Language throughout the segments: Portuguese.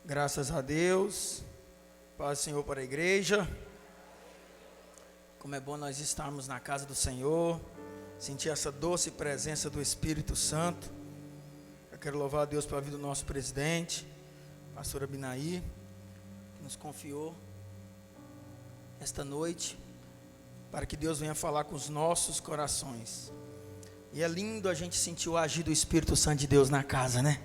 Graças a Deus, paz do Senhor para a igreja. Como é bom nós estarmos na casa do Senhor, sentir essa doce presença do Espírito Santo. Eu quero louvar a Deus pela vida do nosso presidente, pastor Abinaí, que nos confiou esta noite, para que Deus venha falar com os nossos corações. E é lindo a gente sentir o agir do Espírito Santo de Deus na casa, né?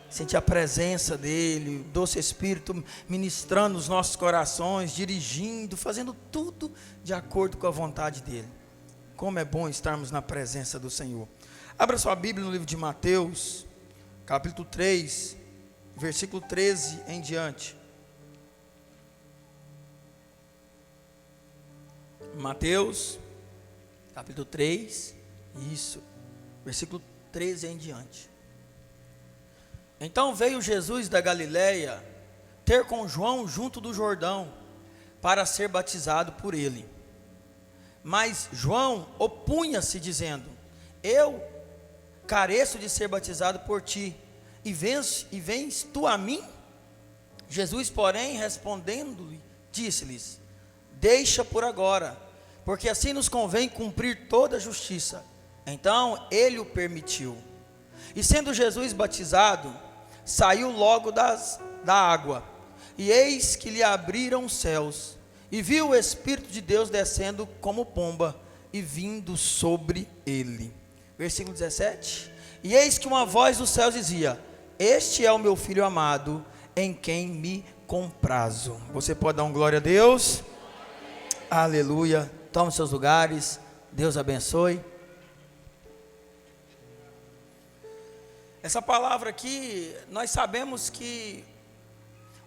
Sentir a presença dele, o doce Espírito ministrando os nossos corações, dirigindo, fazendo tudo de acordo com a vontade dele. Como é bom estarmos na presença do Senhor. Abra sua Bíblia no livro de Mateus, capítulo 3, versículo 13 em diante. Mateus, capítulo 3, isso, versículo 13 em diante. Então veio Jesus da Galileia ter com João junto do Jordão, para ser batizado por ele. Mas João opunha-se, dizendo: eu careço de ser batizado por ti, e vens tu a mim? Jesus, porém, respondendo-lhe, disse-lhes: deixa por agora, porque assim nos convém cumprir toda a justiça. Então ele o permitiu. E sendo Jesus batizado, saiu logo da água, e eis que lhe abriram os céus, e viu o Espírito de Deus descendo como pomba, e vindo sobre ele. Versículo 17. E eis que uma voz dos céus dizia: este é o meu Filho amado, em quem me comprazo. Você pode dar um glória a Deus? Aleluia. Tome seus lugares, Deus abençoe. Essa palavra aqui, nós sabemos que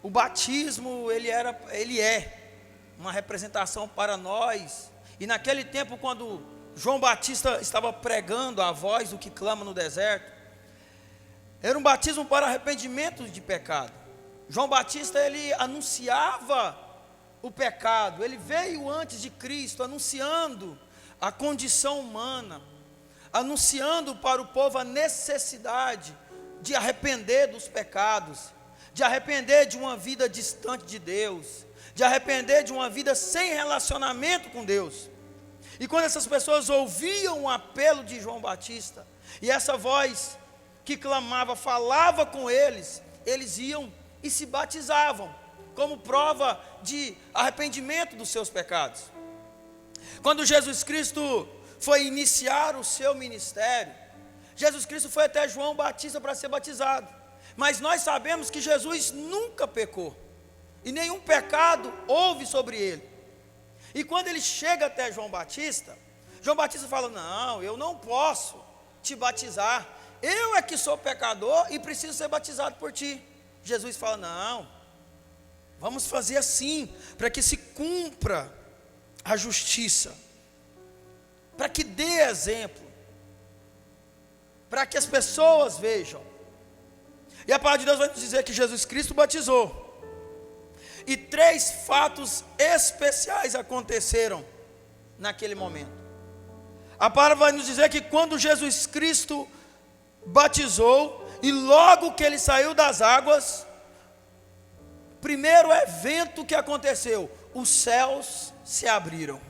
o batismo, ele é uma representação para nós. E naquele tempo, quando João Batista estava pregando a voz do que clama no deserto, era um batismo para arrependimento de pecado. João Batista, ele anunciava o pecado, ele veio antes de Cristo, anunciando a condição humana, anunciando para o povo a necessidade de arrepender dos pecados, de arrepender de uma vida distante de Deus, de arrepender de uma vida sem relacionamento com Deus. E quando essas pessoas ouviam o apelo de João Batista, e essa voz que clamava, falava com eles, eles iam e se batizavam, como prova de arrependimento dos seus pecados. Quando Jesus Cristo foi iniciar o seu ministério, Jesus Cristo foi até João Batista para ser batizado, mas nós sabemos que Jesus nunca pecou, e nenhum pecado houve sobre ele. E quando ele chega até João Batista fala: não, eu não posso te batizar, eu é que sou pecador e preciso ser batizado por ti. Jesus fala: não, vamos fazer assim, para que se cumpra a justiça, para que dê exemplo, para que as pessoas vejam. E a palavra de Deus vai nos dizer que Jesus Cristo batizou, e 3 fatos especiais aconteceram naquele momento. A palavra vai nos dizer que quando Jesus Cristo batizou, e logo que ele saiu das águas, primeiro evento que aconteceu, os céus se abriram.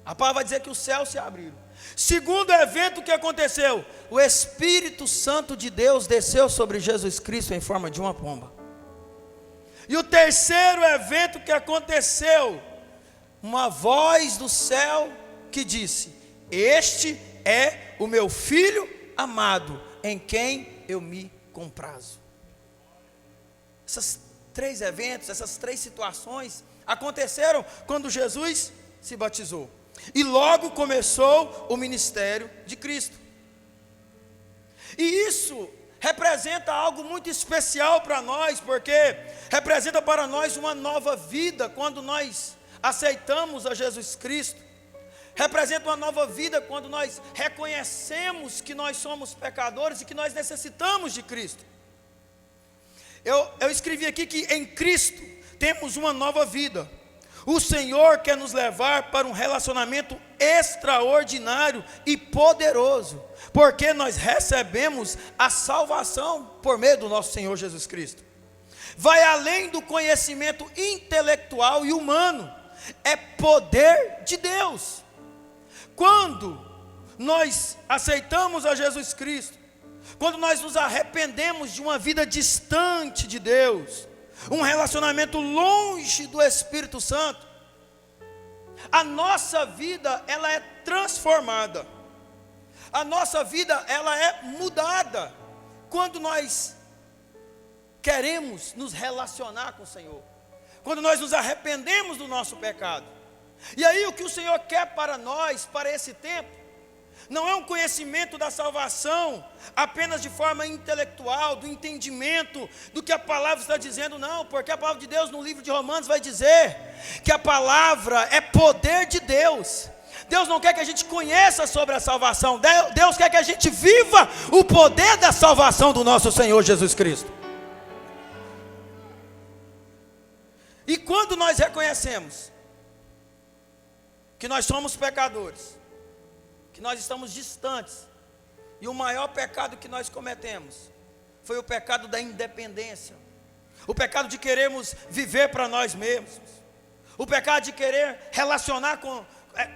A palavra vai dizer que os céus se abriram. Segundo evento que aconteceu, o Espírito Santo de Deus desceu sobre Jesus Cristo em forma de uma pomba. E o terceiro evento que aconteceu, uma voz do céu que disse: este é o meu Filho amado, em quem eu me comprazo. Esses 3 eventos, essas 3 situações aconteceram quando Jesus se batizou. E logo começou o ministério de Cristo. E isso representa algo muito especial para nós, porque representa para nós uma nova vida quando nós aceitamos a Jesus Cristo. Representa uma nova vida quando nós reconhecemos que nós somos pecadores e que nós necessitamos de Cristo. Eu escrevi aqui que em Cristo temos uma nova vida. O Senhor quer nos levar para um relacionamento extraordinário e poderoso, porque nós recebemos a salvação por meio do nosso Senhor Jesus Cristo. Vai além do conhecimento intelectual e humano, é poder de Deus. Quando nós aceitamos a Jesus Cristo, quando nós nos arrependemos de uma vida distante de Deus, um relacionamento longe do Espírito Santo, a nossa vida ela é transformada, a nossa vida ela é mudada, quando nós queremos nos relacionar com o Senhor, quando nós nos arrependemos do nosso pecado. E aí o que o Senhor quer para nós, para esse tempo, não é um conhecimento da salvação apenas de forma intelectual, do entendimento do que a palavra está dizendo, não, porque a palavra de Deus no livro de Romanos vai dizer que a palavra é poder de Deus. Deus não quer que a gente conheça sobre a salvação, Deus quer que a gente viva o poder da salvação do nosso Senhor Jesus Cristo. E quando nós reconhecemos que nós somos pecadores, que nós estamos distantes, e o maior pecado que nós cometemos foi o pecado da independência, o pecado de querermos viver para nós mesmos, o pecado de querer relacionar com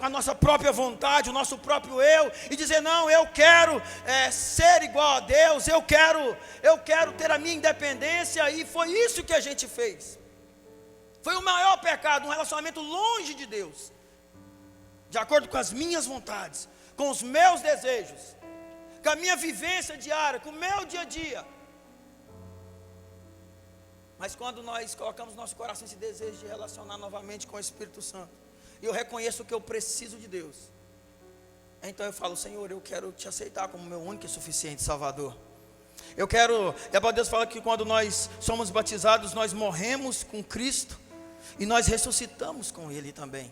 a nossa própria vontade, o nosso próprio eu, e dizer, não, eu quero ser igual a Deus, eu quero ter a minha independência, e foi isso que a gente fez. Foi o maior pecado, um relacionamento longe de Deus, de acordo com as minhas vontades, com os meus desejos, com a minha vivência diária, com o meu dia a dia. Mas quando nós colocamos no nosso coração esse desejo de relacionar novamente com o Espírito Santo, e eu reconheço que eu preciso de Deus, então eu falo, Senhor, eu quero te aceitar como meu único e suficiente Salvador. Eu quero, e a palavra de Deus fala que quando nós somos batizados, nós morremos com Cristo, e nós ressuscitamos com Ele também.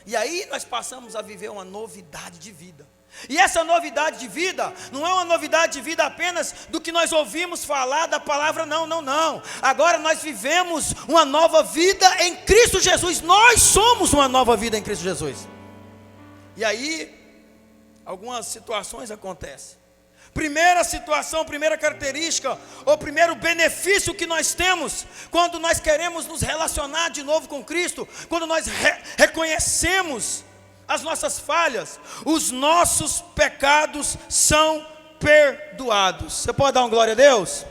E aí nós passamos a viver uma novidade de vida. E essa novidade de vida não é uma novidade de vida apenas do que nós ouvimos falar da palavra, não. Agora nós vivemos uma nova vida em Cristo Jesus. Nós somos uma nova vida em Cristo Jesus. E aí algumas situações acontecem. Primeira situação, primeira característica, ou primeiro benefício que nós temos quando nós queremos nos relacionar de novo com Cristo, quando nós reconhecemos as nossas falhas, os nossos pecados são perdoados. Você pode dar uma glória a Deus?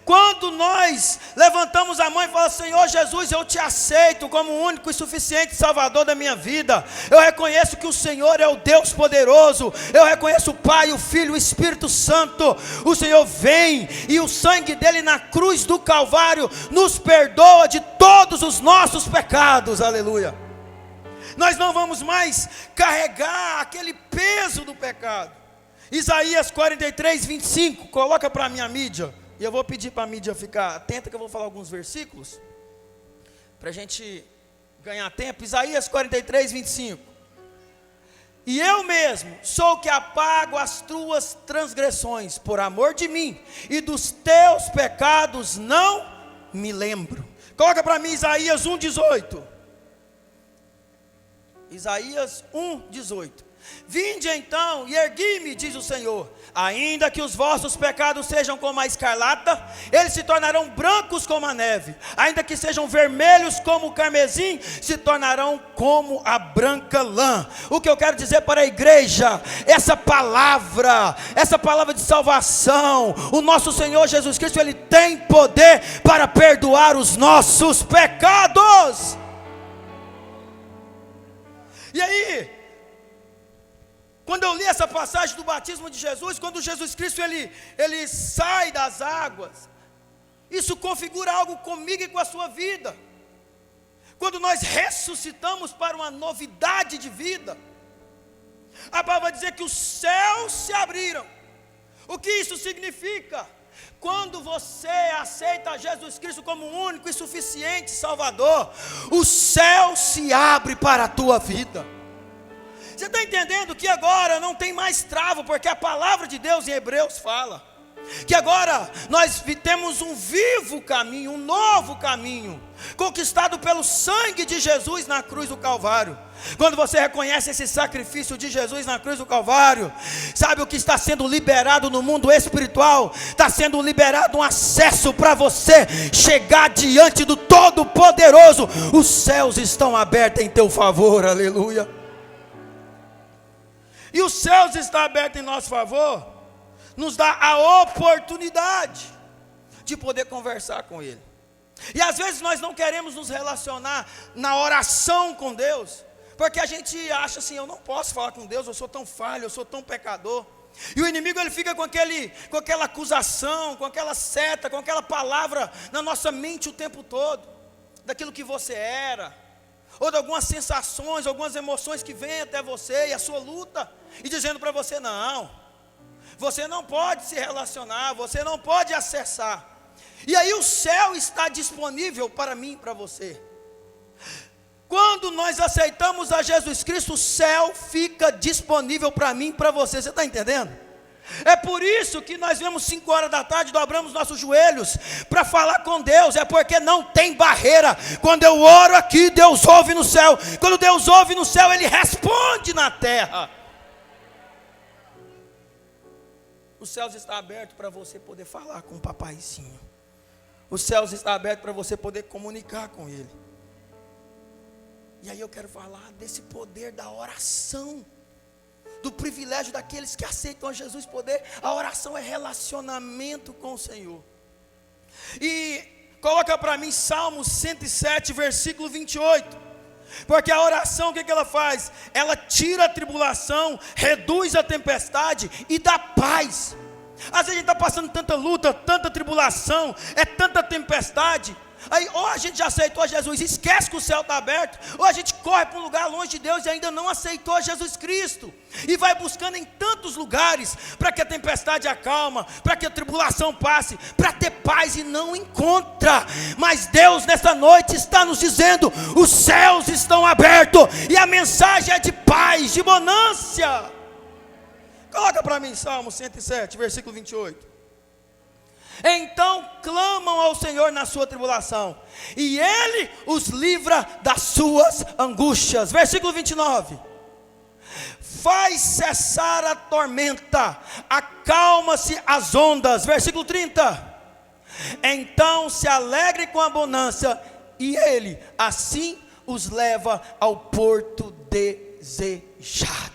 Quando nós levantamos a mão e falamos, Senhor Jesus, eu te aceito como o único e suficiente Salvador da minha vida, eu reconheço que o Senhor é o Deus poderoso, eu reconheço o Pai, o Filho, o Espírito Santo, o Senhor vem, e o sangue dele na cruz do Calvário, nos perdoa de todos os nossos pecados, aleluia. Nós não vamos mais carregar aquele peso do pecado. Isaías 43, 25, coloca para a minha mídia. E eu vou pedir para a mídia ficar atenta, que eu vou falar alguns versículos, para a gente ganhar tempo. Isaías 43, 25. E eu mesmo sou o que apago as tuas transgressões, por amor de mim, e dos teus pecados não me lembro. Coloca para mim Isaías 1, 18. Isaías 1, 18. Vinde então e ergui-me, diz o Senhor, ainda que os vossos pecados sejam como a escarlata, eles se tornarão brancos como a neve, ainda que sejam vermelhos como o carmesim, se tornarão como a branca lã. O que eu quero dizer para a igreja, essa palavra de salvação, o nosso Senhor Jesus Cristo, Ele tem poder para perdoar os nossos pecados. E aí, quando eu li essa passagem do batismo de Jesus, quando Jesus Cristo ele sai das águas, isso configura algo comigo e com a sua vida. Quando nós ressuscitamos para uma novidade de vida, a palavra vai dizer que os céus se abriram. O que isso significa? Quando você aceita Jesus Cristo como o único e suficiente Salvador, o céu se abre para a tua vida. Você está entendendo que agora não tem mais travo, porque a palavra de Deus em Hebreus fala que agora nós temos um vivo caminho, um novo caminho, conquistado pelo sangue de Jesus na cruz do Calvário. Quando você reconhece esse sacrifício de Jesus na cruz do Calvário, sabe o que está sendo liberado no mundo espiritual? Está sendo liberado um acesso para você chegar diante do Todo-Poderoso. Os céus estão abertos em teu favor, aleluia. E os céus estão abertos em nosso favor, nos dá a oportunidade de poder conversar com Ele. E às vezes nós não queremos nos relacionar na oração com Deus, porque a gente acha assim: eu não posso falar com Deus, eu sou tão falho, eu sou tão pecador. E o inimigo, ele fica com aquela acusação, com aquela seta, com aquela palavra na nossa mente o tempo todo, daquilo que você era, ou de algumas sensações, algumas emoções que vêm até você e a sua luta, e dizendo para você: não, você não pode se relacionar, você não pode acessar. E aí o céu está disponível para mim e para você. Quando nós aceitamos a Jesus Cristo, o céu fica disponível para mim e para você. Você está entendendo? É por isso que nós vemos 5 horas da tarde, dobramos nossos joelhos para falar com Deus. É porque não tem barreira. Quando eu oro aqui, Deus ouve no céu. Quando Deus ouve no céu, Ele responde na terra. Os céus estão abertos para você poder falar com o papaizinho. Os céus estão abertos para você poder comunicar com Ele. E aí eu quero falar desse poder da oração, do privilégio daqueles que aceitam a Jesus. A oração é relacionamento com o Senhor. E coloca para mim Salmo 107, versículo 28. Porque a oração, o que ela faz? Ela tira a tribulação, reduz a tempestade e dá paz. Às vezes a gente está passando tanta luta, tanta tribulação, é tanta tempestade. Aí ou a gente já aceitou Jesus, esquece que o céu está aberto, ou a gente corre para um lugar longe de Deus e ainda não aceitou Jesus Cristo, e vai buscando em tantos lugares, para que a tempestade acalma, para que a tribulação passe, para ter paz, e não encontra. Mas Deus nessa noite está nos dizendo: os céus estão abertos, e a mensagem é de paz, de bonança. Coloca para mim Salmo 107, versículo 28. Então clamam ao Senhor na sua tribulação, e Ele os livra das suas angústias. Versículo 29. Faz cessar a tormenta, acalma-se as ondas. Versículo 30. Então se alegre com a bonança, e Ele assim os leva ao porto desejado.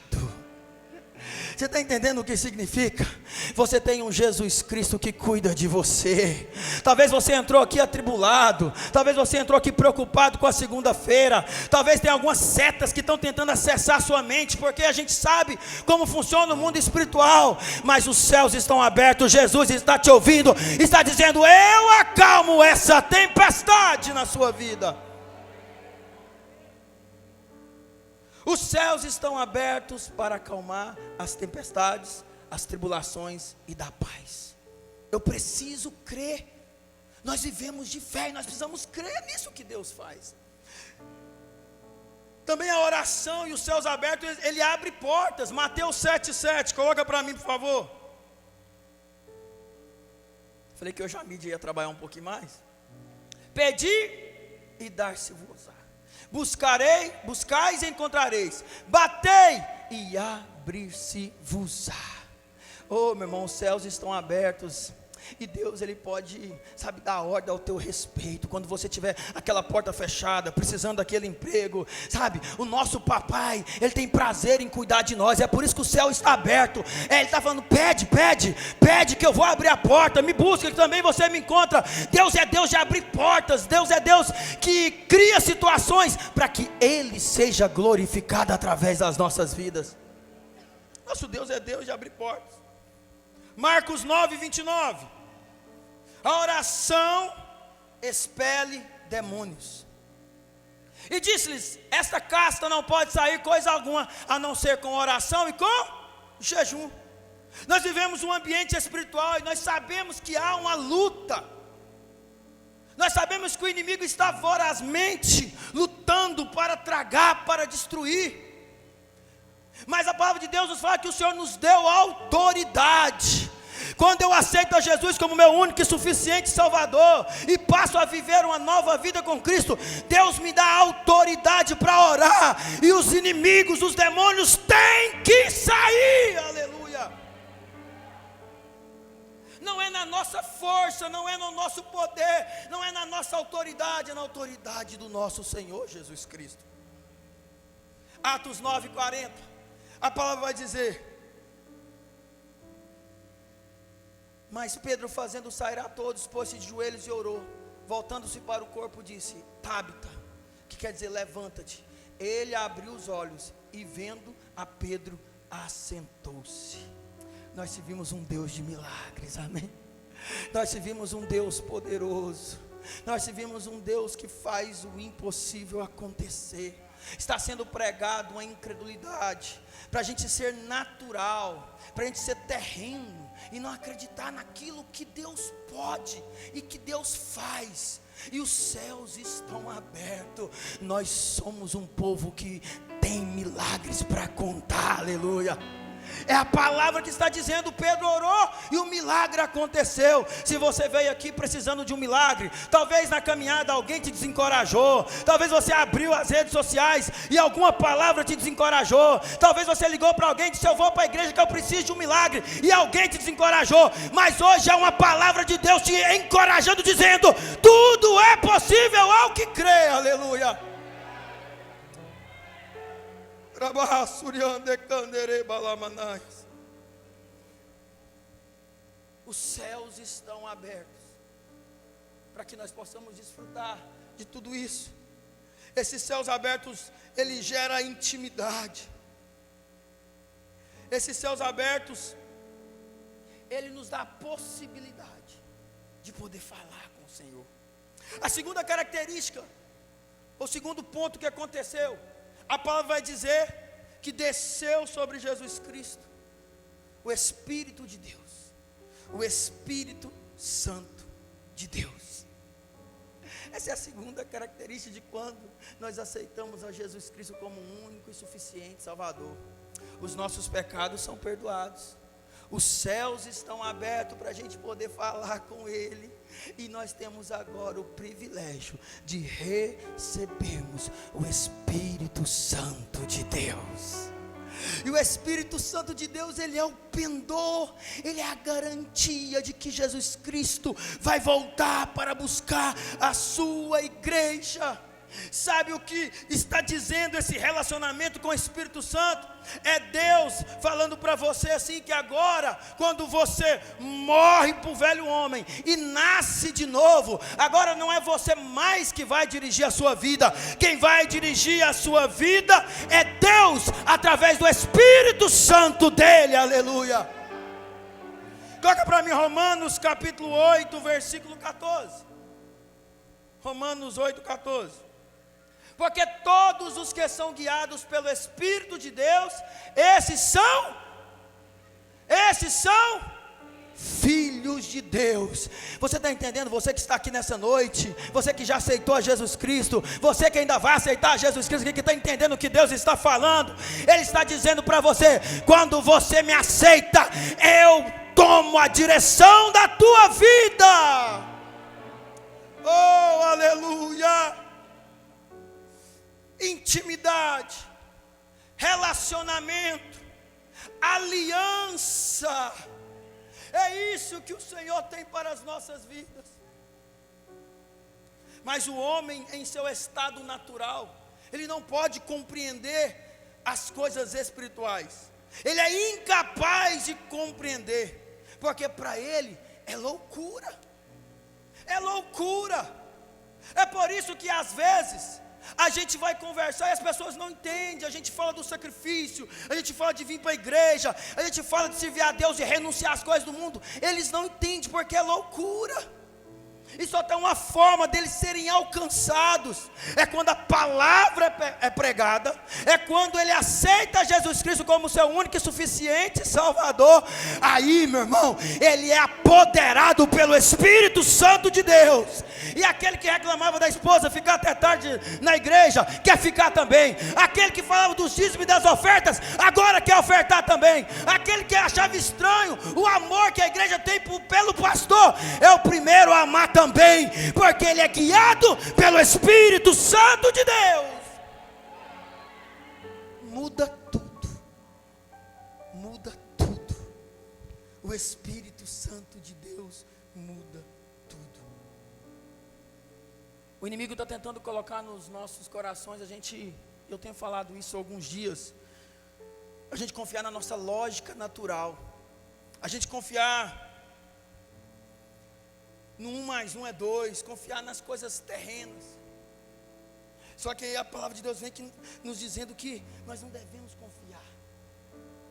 Você está entendendo o que significa? Você tem um Jesus Cristo que cuida de você. Talvez você entrou aqui atribulado, talvez você entrou aqui preocupado com a segunda-feira, talvez tenha algumas setas que estão tentando acessar a sua mente, porque a gente sabe como funciona o mundo espiritual, mas os céus estão abertos. Jesus está te ouvindo, está dizendo: eu acalmo essa tempestade na sua vida. Os céus estão abertos para acalmar as tempestades, as tribulações e dar paz. Eu preciso crer. Nós vivemos de fé e nós precisamos crer nisso que Deus faz. Também a oração e os céus abertos, Ele abre portas. Mateus 7,7, coloca para mim, por favor. Falei que hoje a mídia ia trabalhar um pouquinho mais. Pedi e dar-se-vos-á. Buscais e encontrareis, batei e abrir-se-vos-á. Oh, meu irmão, os céus estão abertos, e Deus, Ele pode, sabe, dar ordem ao teu respeito. Quando você tiver aquela porta fechada, precisando daquele emprego, sabe, o nosso papai, Ele tem prazer em cuidar de nós. É por isso que o céu está aberto. Ele está falando: pede que eu vou abrir a porta. Me busca que também você me encontra. Deus é Deus de abrir portas. Deus é Deus que cria situações para que Ele seja glorificado através das nossas vidas. Nosso Deus é Deus de abrir portas. Marcos 9, 29. A oração expele demônios. E disse-lhes: esta casta não pode sair coisa alguma, a não ser com oração e com jejum. Nós vivemos um ambiente espiritual e nós sabemos que há uma luta. Nós sabemos que o inimigo está vorazmente lutando para tragar, para destruir. Mas a palavra de Deus nos fala que o Senhor nos deu autoridade. Quando eu aceito a Jesus como meu único e suficiente Salvador e passo a viver uma nova vida com Cristo, Deus me dá autoridade para orar, e os inimigos, os demônios têm que sair. Aleluia. Não é na nossa força, não é no nosso poder, não é na nossa autoridade, é na autoridade do nosso Senhor Jesus Cristo. Atos 9:40, a palavra vai dizer: mas Pedro, fazendo sair a todos, pôs-se de joelhos e orou. Voltando-se para o corpo, disse: Tábita, que quer dizer levanta-te. Ele abriu os olhos e, vendo a Pedro, assentou-se. Nós servimos um Deus de milagres, amém? Nós servimos um Deus poderoso. Nós servimos um Deus que faz o impossível acontecer. Está sendo pregado uma incredulidade, para a gente ser natural, para a gente ser terreno, e não acreditar naquilo que Deus pode, e que Deus faz, e os céus estão abertos. Nós somos um povo que tem milagres para contar, aleluia. É a palavra que está dizendo. Pedro orou e o milagre aconteceu. Se você veio aqui precisando de um milagre, talvez na caminhada alguém te desencorajou, talvez você abriu as redes sociais e alguma palavra te desencorajou, talvez você ligou para alguém e disse: eu vou para a igreja que eu preciso de um milagre, e alguém te desencorajou. Mas hoje é uma palavra de Deus te encorajando, dizendo: tudo é possível ao que crê, aleluia. Os céus estão abertos para que nós possamos desfrutar de tudo isso. Esses céus abertos, ele gera intimidade. Esses céus abertos, ele nos dá a possibilidade de poder falar com o Senhor. A segunda característica, o segundo ponto que aconteceu, a palavra vai dizer que desceu sobre Jesus Cristo o Espírito de Deus, o Espírito Santo de Deus. Essa é a segunda característica de quando nós aceitamos a Jesus Cristo como um único e suficiente Salvador. Os nossos pecados são perdoados, os céus estão abertos para a gente poder falar com Ele, e nós temos agora o privilégio de recebermos o Espírito Santo de Deus. E o Espírito Santo de Deus, ele é o pendor, ele é a garantia de que Jesus Cristo vai voltar para buscar a sua igreja. Sabe o que está dizendo esse relacionamento com o Espírito Santo? É Deus falando para você assim, que agora, quando você morre para o velho homem e nasce de novo, agora não é você mais que vai dirigir a sua vida. Quem vai dirigir a sua vida é Deus, através do Espírito Santo dele, aleluia. Coloca para mim Romanos capítulo 8, versículo 14. Romanos 8, 14. Porque todos os que são guiados pelo Espírito de Deus, esses são filhos de Deus. Você está entendendo? Você que está aqui nessa noite, você que já aceitou a Jesus Cristo, você que ainda vai aceitar a Jesus Cristo, que está entendendo o que Deus está falando, Ele está dizendo para você: quando você me aceita, eu tomo a direção da tua vida. Oh, aleluia. Intimidade, relacionamento, aliança, é isso que o Senhor tem para as nossas vidas. Mas o homem, em seu estado natural, ele não pode compreender as coisas espirituais, ele é incapaz de compreender, porque para ele é loucura. É por isso que às vezes a gente vai conversar e as pessoas não entendem. A gente fala do sacrifício, a gente fala de vir para a igreja, a gente fala de servir a Deus e renunciar às coisas do mundo. Eles não entendem porque é loucura. E só tem uma forma deles serem alcançados, é quando a palavra é pregada, é quando ele aceita Jesus Cristo como seu único e suficiente Salvador. Aí, meu irmão, ele é apoderado pelo Espírito Santo de Deus. E aquele que reclamava da esposa ficar até tarde na igreja, quer ficar também. Aquele que falava dos dízimos e das ofertas, agora quer ofertar também. Aquele que achava estranho o amor que a igreja tem pelo pastor, é o primeiro a amar também, porque ele é guiado pelo Espírito Santo de Deus. Muda tudo, muda tudo. O Espírito Santo de Deus muda tudo. O inimigo está tentando colocar nos nossos corações, eu tenho falado isso há alguns dias, a gente confiar na nossa lógica natural, a gente confiar no 1 mais 1 é 2, confiar nas coisas terrenas. Só que aí a palavra de Deus vem nos dizendo que nós não devemos confiar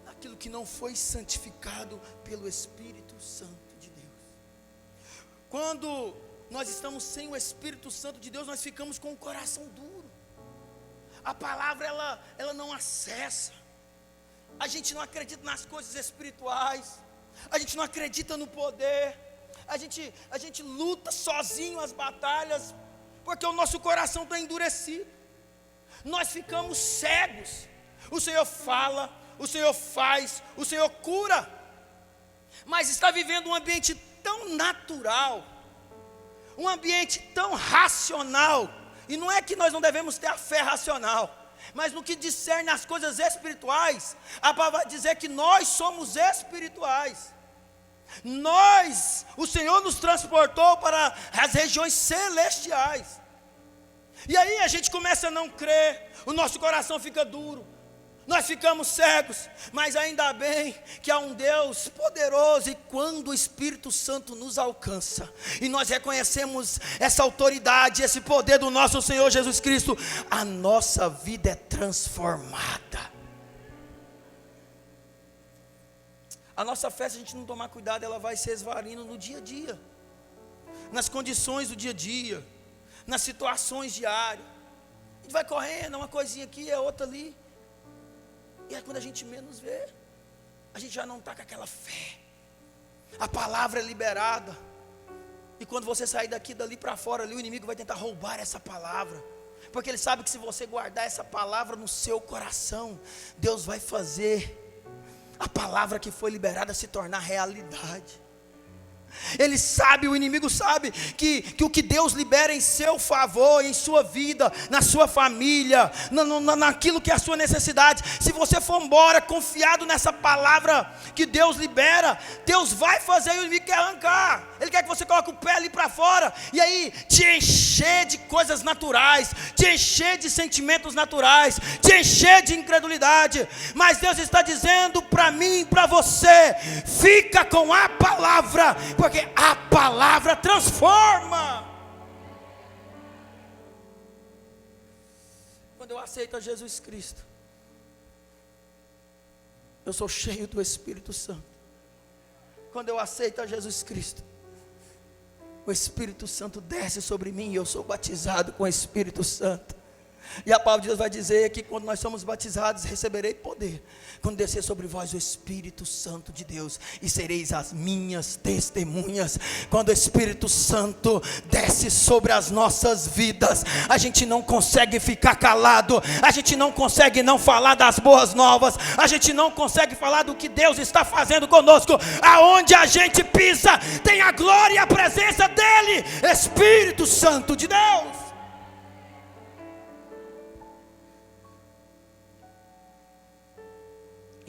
naquilo que não foi santificado pelo Espírito Santo de Deus. Quando nós estamos sem o Espírito Santo de Deus, nós ficamos com o coração duro. A palavra ela não acessa. A gente não acredita nas coisas espirituais. A gente não acredita no poder. A gente luta sozinho as batalhas, porque o nosso coração está endurecido. Nós ficamos cegos. O Senhor fala, o Senhor faz, o Senhor cura, mas está vivendo um ambiente tão natural, um ambiente tão racional. E não é que nós não devemos ter a fé racional, mas no que discerne as coisas espirituais, a palavra vai dizer que nós somos espirituais. O Senhor nos transportou para as regiões celestiais. E aí a gente começa a não crer, o nosso coração fica duro, nós ficamos cegos. Mas ainda bem que há um Deus poderoso. E quando o Espírito Santo nos alcança, e nós reconhecemos essa autoridade, esse poder do nosso Senhor Jesus Cristo, a nossa vida é transformada. A nossa fé, se a gente não tomar cuidado, ela vai se esvaindo no dia a dia, nas condições do dia a dia, nas situações diárias. A gente vai correndo, uma coisinha aqui, é outra ali. E aí quando a gente menos vê, a gente já não está com aquela fé. A palavra é liberada. E quando você sair dali para fora, ali, o inimigo vai tentar roubar essa palavra. Porque ele sabe que se você guardar essa palavra no seu coração, Deus vai fazer a palavra que foi liberada se tornar realidade. Ele sabe, o inimigo sabe que o que Deus libera em seu favor, em sua vida, na sua família, naquilo que é a sua necessidade, se você for embora confiado nessa palavra que Deus libera, Deus vai fazer, e o inimigo quer arrancar. Ele quer que você coloque o pé ali para fora, e aí te encher de coisas naturais, te encher de sentimentos naturais, te encher de incredulidade. Mas Deus está dizendo para mim e para você: fica com a palavra, porque a palavra transforma. Quando eu aceito a Jesus Cristo, eu sou cheio do Espírito Santo. Quando eu aceito a Jesus Cristo, o Espírito Santo desce sobre mim e eu sou batizado com o Espírito Santo. E a palavra de Deus vai dizer que quando nós somos batizados, receberei poder, quando descer sobre vós o Espírito Santo de Deus, e sereis as minhas testemunhas. Quando o Espírito Santo desce sobre as nossas vidas, a gente não consegue ficar calado, a gente não consegue não falar das boas novas, a gente não consegue falar do que Deus está fazendo conosco. Aonde a gente pisa, tem a glória e a presença dEle, Espírito Santo de Deus.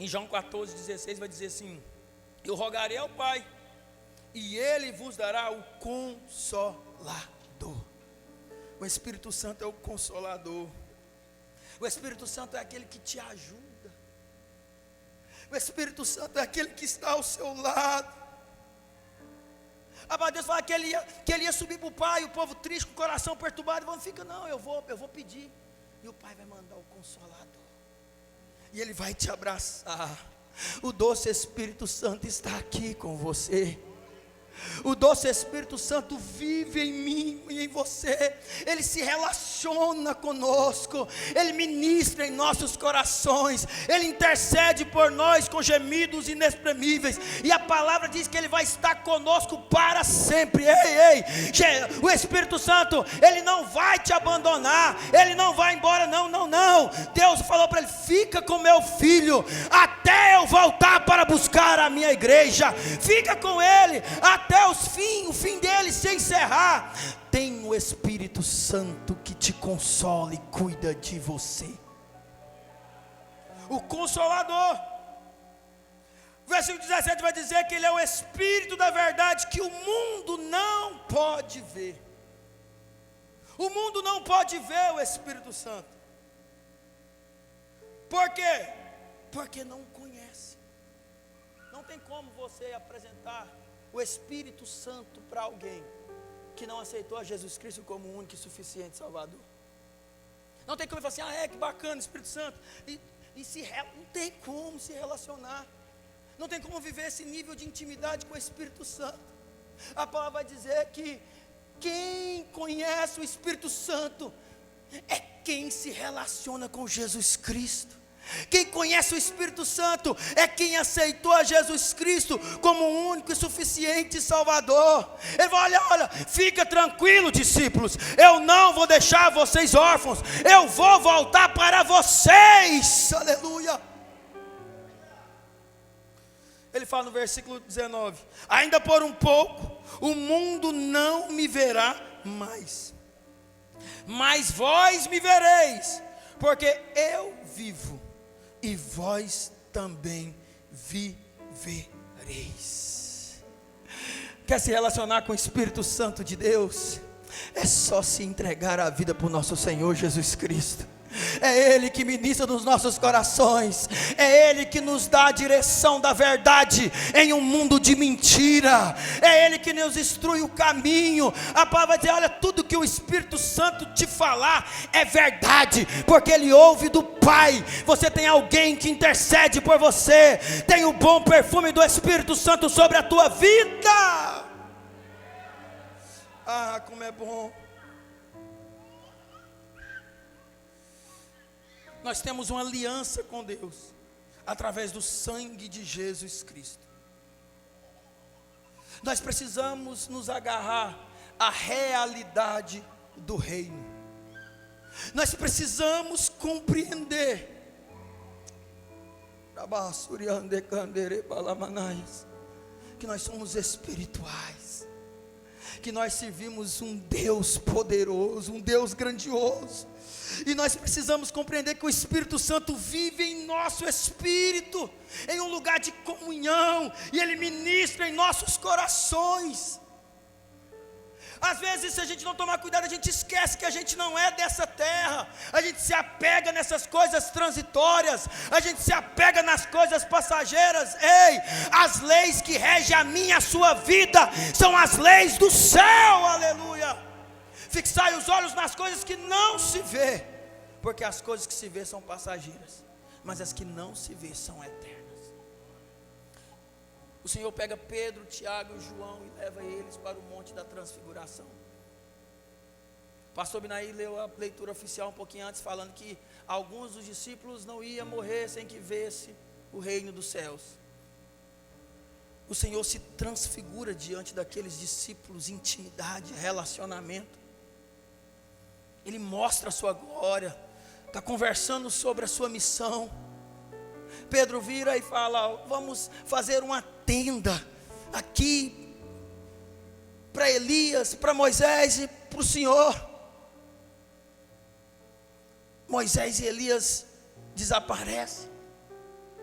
Em João 14,16 vai dizer assim: eu rogarei ao Pai, e Ele vos dará o Consolador. O Espírito Santo é o Consolador. O Espírito Santo é aquele que te ajuda. O Espírito Santo é aquele que está ao seu lado. A Deus fala que ele ia subir para o Pai, o povo triste, com o coração perturbado. Não fica não, eu vou pedir. E o Pai vai mandar o Consolador. E Ele vai te abraçar. O doce Espírito Santo está aqui com você. O doce Espírito Santo vive em mim e em você. Ele se relaciona conosco. Ele ministra em nossos corações. Ele intercede por nós com gemidos inexprimíveis. E a palavra diz que Ele vai estar conosco para sempre. Ei, o Espírito Santo, Ele não vai te abandonar. Ele não vai embora, não. Deus falou para ele: fica com meu filho até eu voltar para buscar a minha igreja. Fica com ele até o fim dele se encerrar. Tem o Espírito Santo que te consola e cuida de você. O Consolador. Versículo 17 vai dizer que Ele é o Espírito da verdade, que o mundo não pode ver. O mundo não pode ver o Espírito Santo. Por quê? Porque não conhece. Não tem como você apresentar o Espírito Santo para alguém que não aceitou a Jesus Cristo como o único e suficiente Salvador. Não tem como ele falar assim: que bacana, Espírito Santo. Não tem como se relacionar. Não tem como viver esse nível de intimidade com o Espírito Santo. A palavra vai dizer que quem conhece o Espírito Santo é quem se relaciona com Jesus Cristo. Quem conhece o Espírito Santo é quem aceitou a Jesus Cristo como o único e suficiente Salvador. Ele vai: olha, fica tranquilo, discípulos, eu não vou deixar vocês órfãos, eu vou voltar para vocês. Aleluia. Ele fala no versículo 19: ainda por um pouco o mundo não me verá mais, mas vós me vereis, porque eu vivo e vós também vivereis. Quer se relacionar com o Espírito Santo de Deus? É só se entregar a vida para o nosso Senhor Jesus Cristo. É Ele que ministra nos nossos corações. É Ele que nos dá a direção da verdade em um mundo de mentira. É Ele que nos instrui o caminho. A palavra vai dizer: olha, tudo que o Espírito Santo te falar é verdade, porque Ele ouve do Pai. Você tem alguém que intercede por você. Tem o bom perfume do Espírito Santo sobre a tua vida. Como é bom. Nós temos uma aliança com Deus através do sangue de Jesus Cristo. Nós precisamos nos agarrar à realidade do reino. Nós precisamos compreender que nós somos espirituais, que nós servimos um Deus poderoso, um Deus grandioso. E nós precisamos compreender que o Espírito Santo vive em nosso espírito, em um lugar de comunhão, e Ele ministra em nossos corações. Às vezes, se a gente não tomar cuidado, a gente esquece que a gente não é dessa terra. A gente se apega nessas coisas transitórias, a gente se apega nas coisas passageiras. Ei, as leis que regem a minha e a sua vida são as leis do céu, aleluia. Fixai os olhos nas coisas que não se vê, porque as coisas que se vê são passageiras, mas as que não se vê são eternas. O Senhor pega Pedro, Tiago e João e leva eles para o Monte da Transfiguração. O pastor Binaí leu a leitura oficial um pouquinho antes, falando que alguns dos discípulos não iam morrer sem que visse o reino dos céus. O Senhor se transfigura diante daqueles discípulos, intimidade, relacionamento. Ele mostra a sua glória, está conversando sobre a sua missão. Pedro vira e fala: vamos fazer uma tenda aqui para Elias, para Moisés e para o Senhor. Moisés e Elias desaparecem.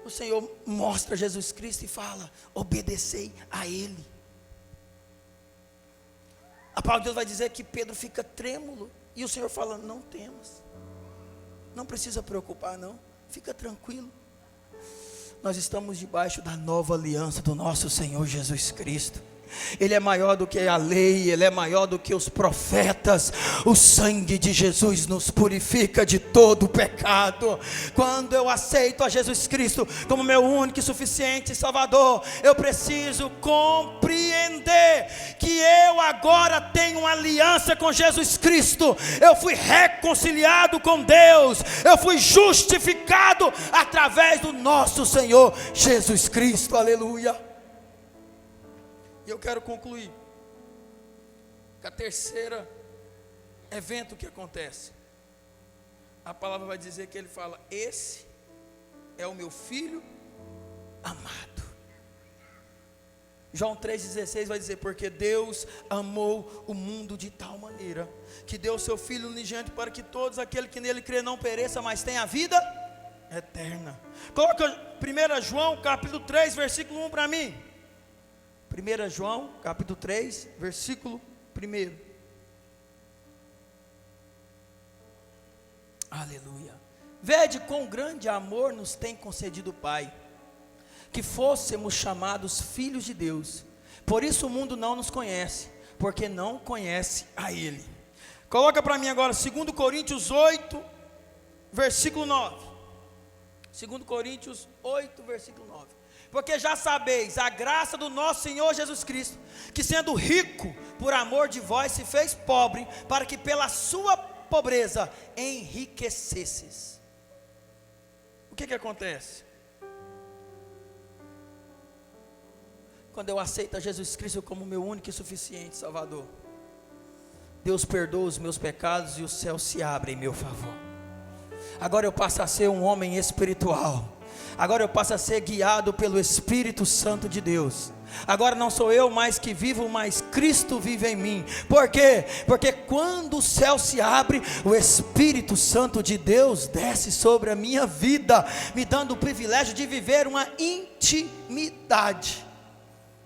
O Senhor mostra Jesus Cristo e fala: obedecei a Ele. A palavra de Deus vai dizer que Pedro fica trêmulo, e o Senhor fala: não temas, não precisa preocupar não, fica tranquilo. Nós estamos debaixo da nova aliança do nosso Senhor Jesus Cristo. Ele é maior do que a lei, Ele é maior do que os profetas. O sangue de Jesus nos purifica de todo o pecado. Quando eu aceito a Jesus Cristo como meu único e suficiente Salvador, eu preciso compreender que eu agora tenho uma aliança com Jesus Cristo. Eu fui reconciliado com Deus, eu fui justificado através do nosso Senhor Jesus Cristo, aleluia. E eu quero concluir com a terceira evento que acontece. A palavra vai dizer que ele fala: esse é o meu filho amado. João 3,16 vai dizer: porque Deus amou o mundo de tal maneira que deu o seu Filho unigênito, para que todos aqueles que nele crê não pereça, mas tenha a vida eterna. Coloca 1 João capítulo 3, versículo 1 para mim. 1 João, capítulo 3, versículo 1. Aleluia. Vede quão grande amor nos tem concedido o Pai, que fôssemos chamados filhos de Deus. Por isso o mundo não nos conhece, porque não conhece a Ele. Coloca para mim agora 2 Coríntios 8, versículo 9. 2 Coríntios 8, versículo 9. Porque já sabeis a graça do nosso Senhor Jesus Cristo, que sendo rico, por amor de vós se fez pobre, para que pela sua pobreza enriquecesses. O que acontece? Quando eu aceito a Jesus Cristo como meu único e suficiente Salvador, Deus perdoa os meus pecados e o céu se abre em meu favor. Agora eu passo a ser um homem espiritual. Agora eu passo a ser guiado pelo Espírito Santo de Deus. Agora não sou eu mais que vivo, mas Cristo vive em mim. Por quê? Porque quando o céu se abre, o Espírito Santo de Deus desce sobre a minha vida, me dando o privilégio de viver uma intimidade.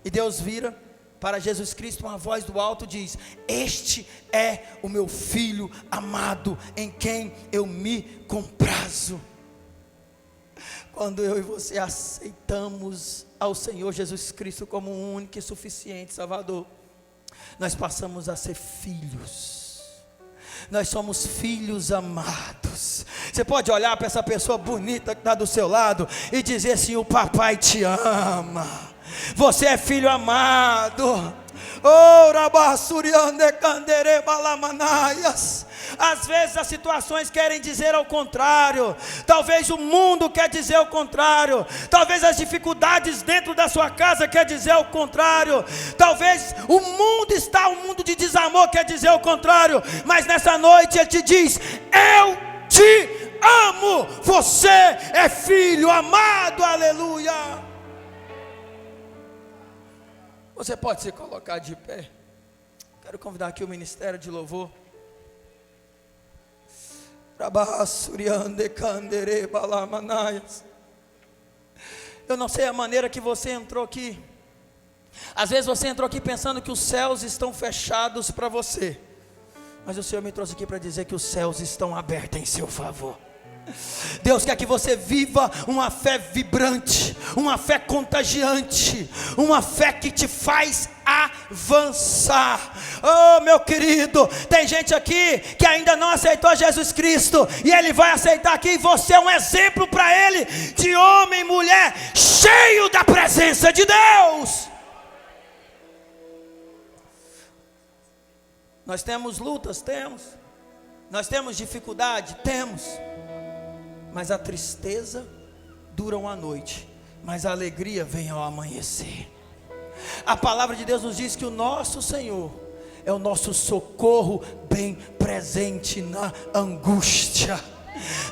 E Deus vira para Jesus Cristo, uma voz do alto diz: este é o meu Filho amado, em quem eu me comprazo. Quando eu e você aceitamos ao Senhor Jesus Cristo como um único e suficiente Salvador, nós passamos a ser filhos. Nós somos filhos amados. Você pode olhar para essa pessoa bonita que está do seu lado e dizer assim: o papai te ama, você é filho amado. Às vezes as situações querem dizer ao contrário. Talvez o mundo quer dizer o contrário. Talvez as dificuldades dentro da sua casa quer dizer o contrário. Talvez o mundo está um mundo de desamor, quer dizer o contrário. Mas nessa noite Ele te diz: eu te amo, você é filho amado, aleluia. Você pode se colocar de pé. Quero convidar aqui o ministério de louvor. Eu não sei a maneira que você entrou aqui. Às vezes você entrou aqui pensando que os céus estão fechados para você, mas o Senhor me trouxe aqui para dizer que os céus estão abertos em seu favor. Deus quer que você viva uma fé vibrante, uma fé contagiante, uma fé que te faz avançar. Oh, meu querido, tem gente aqui que ainda não aceitou Jesus Cristo, e Ele vai aceitar aqui. Você é um exemplo para Ele, de homem e mulher cheio da presença de Deus. Nós temos lutas, nós temos dificuldade, mas a tristeza dura uma noite, mas a alegria vem ao amanhecer. A palavra de Deus nos diz que o nosso Senhor é o nosso socorro bem presente na angústia,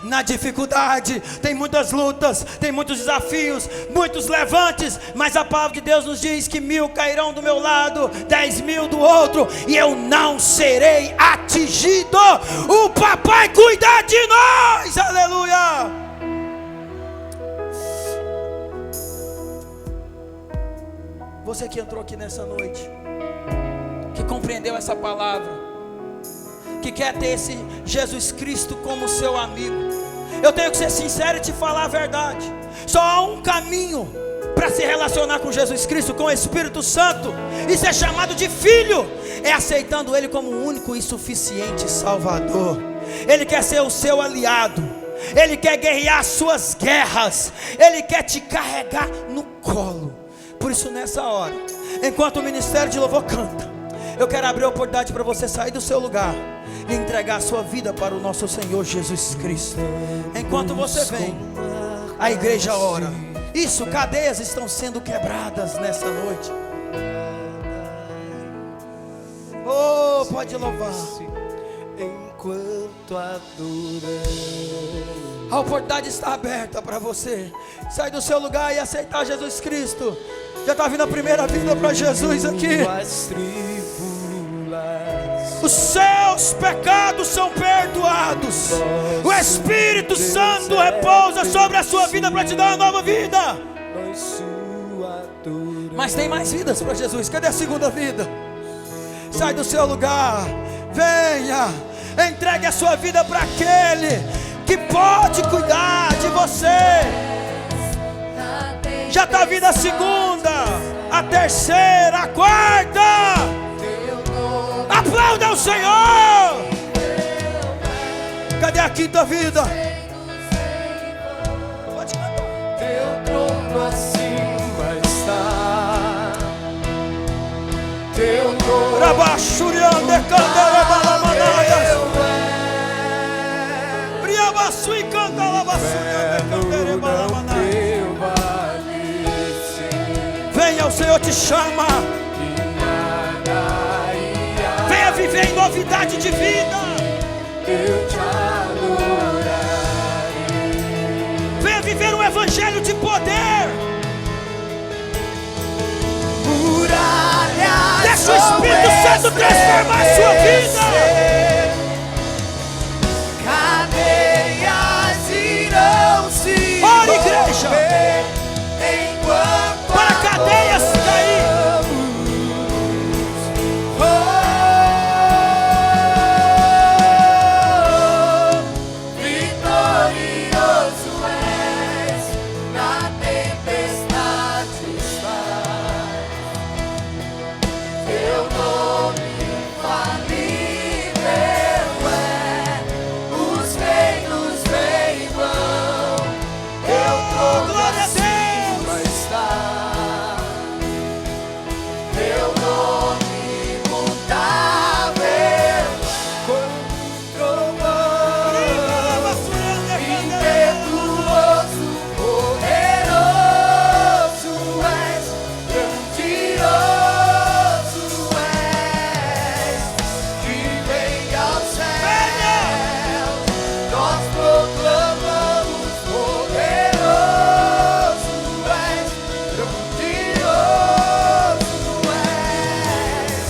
na dificuldade. Tem muitas lutas, tem muitos desafios, muitos levantes, mas a palavra de Deus nos diz que 1000 cairão do meu lado, 10.000 do outro, e eu não serei atingido. O papai cuida de nós, aleluia. Você que entrou aqui nessa noite, que compreendeu essa palavra, que quer ter esse Jesus Cristo como seu amigo, eu tenho que ser sincero e te falar a verdade. Só há um caminho para se relacionar com Jesus Cristo, com o Espírito Santo, e ser chamado de filho, é aceitando Ele como o único e suficiente Salvador. Ele quer ser o seu aliado, Ele quer guerrear as suas guerras, Ele quer te carregar no colo. Por isso, nessa hora, enquanto o ministério de louvor canta, eu quero abrir a oportunidade para você sair do seu lugar e entregar a sua vida para o nosso Senhor Jesus Cristo. Enquanto você vem, a igreja ora. Isso, cadeias estão sendo quebradas nessa noite. Oh, pode louvar. Enquanto adoramos, a oportunidade está aberta para você sair do seu lugar e aceitar Jesus Cristo. Já está vindo a primeira vida para Jesus aqui. Os seus pecados são perdoados. O Espírito Santo repousa sobre a sua vida para te dar uma nova vida. Mas tem mais vidas para Jesus. Cadê a segunda vida? Sai do seu lugar, venha, entregue a sua vida para aquele que pode cuidar de você. Já está vindo a segunda, a terceira, a quarta. Aplauda o Senhor. Cadê a quinta vida? Pode cantar. Teu trono acima está. Teu trono Rabachuriande candere balamanaias. Briabasui canta labasuriande candere balamanaias. Venha, o Senhor te chama. Venha viver em novidade de vida. Eu te adorarei. Venha viver um evangelho de poder. Muralhas Deixa o Espírito Santo transformar a sua vida. Cadeias irão se Ora, igreja, enquanto para cadeias cair. Vitorioso és, na tempestade estás. Teu nome infalível é, os reinos vêm e vão. Teu trono Glória a acima está. Teu nome imutável como um trovão. Impetuoso, poderoso és, grandioso és, que vem ao céu. Nós proclamamos, poderoso és, grandioso és,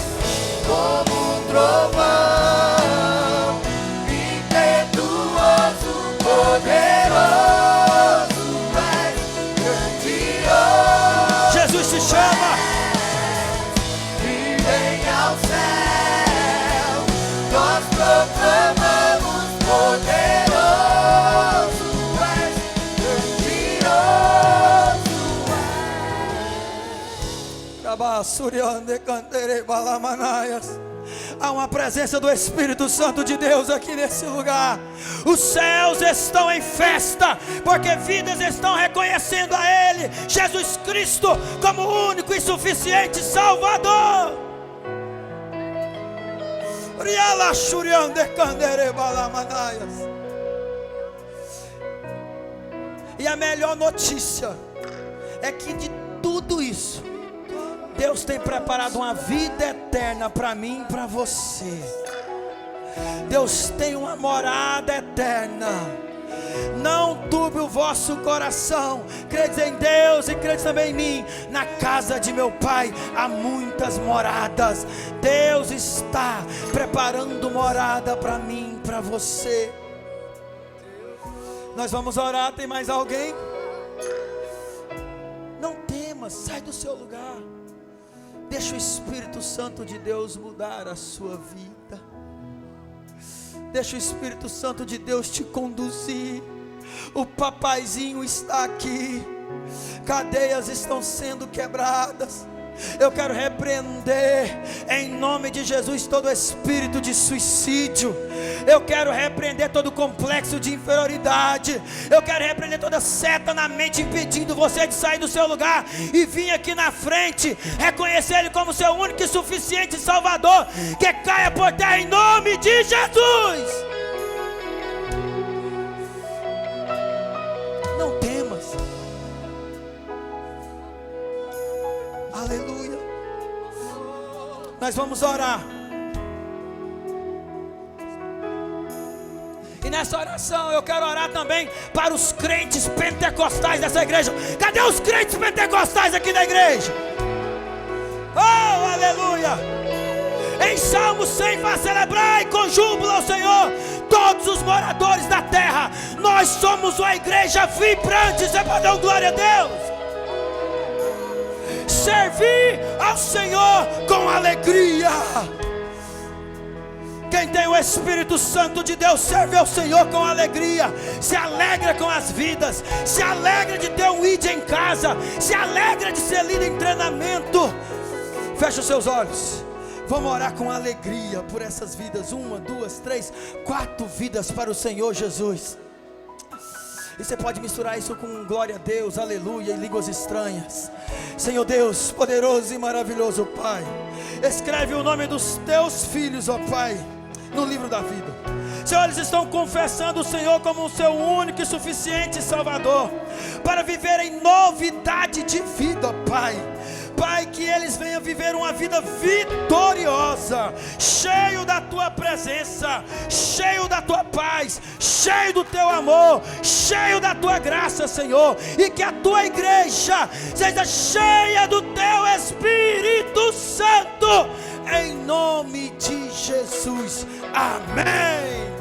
como um trovão, impetuoso, poderoso és, grandioso Jesus te chama. que vem ao céu. Nós proclamamos, poderoso és, grandioso Rabachuriande candere balamanaias. Há uma presença do Espírito Santo de Deus aqui nesse lugar. Os céus estão em festa, porque vidas estão reconhecendo a Ele, Jesus Cristo, como o único e suficiente Salvador. Rialachuriande candere balamanaias. E a melhor notícia é que de tudo isso, Deus tem preparado uma vida eterna para mim e para você. Deus tem uma morada eterna. Não turbe o vosso coração. Credes em Deus e credes também em mim. Na casa de meu Pai há muitas moradas. Deus está preparando morada para mim e para você. Nós vamos orar. Tem mais alguém? Não temas, sai do seu lugar. Deixa o Espírito Santo de Deus mudar a sua vida. Deixa o Espírito Santo de Deus te conduzir. O papaizinho está aqui. cadeias estão sendo quebradas. Eu quero repreender em nome de Jesus todo espírito de suicídio. Eu quero repreender todo complexo de inferioridade. Eu quero repreender toda seta na mente impedindo você de sair do seu lugar e vir aqui na frente, reconhecer Ele como seu único e suficiente Salvador. Que caia por terra em nome de Jesus. Não temas. Aleluia. Nós vamos orar. E nessa oração eu quero orar também para os crentes pentecostais dessa igreja. Cadê os crentes pentecostais aqui da igreja? Oh, aleluia. Em Salmo 100 faz celebrar e com júbilo ao Senhor todos os moradores da terra. Nós somos uma igreja vibrante. Você pode dar glória a Deus. Servir ao Senhor com alegria. Quem tem o Espírito Santo de Deus serve ao Senhor com alegria. Se alegra com as vidas. Se alegra de ter um ID em casa. Se alegra de ser líder em treinamento. Fecha os seus olhos. Vamos orar com alegria por essas vidas. 1, 2, 3, 4 vidas para o Senhor Jesus. E você pode misturar isso com glória a Deus, aleluia, em línguas estranhas. Senhor Deus, poderoso e maravilhoso Pai, escreve o nome dos teus filhos, ó Pai, no livro da vida. Senhor, eles estão confessando o Senhor como o seu único e suficiente Salvador, para viver em novidade de vida, Pai. Pai, que eles venham viver uma vida vitoriosa, cheio da Tua presença, cheio da Tua paz, cheio do Teu amor, cheio da Tua graça, Senhor. E que a Tua igreja seja cheia do Teu Espírito Santo, em nome de Jesus. Amém.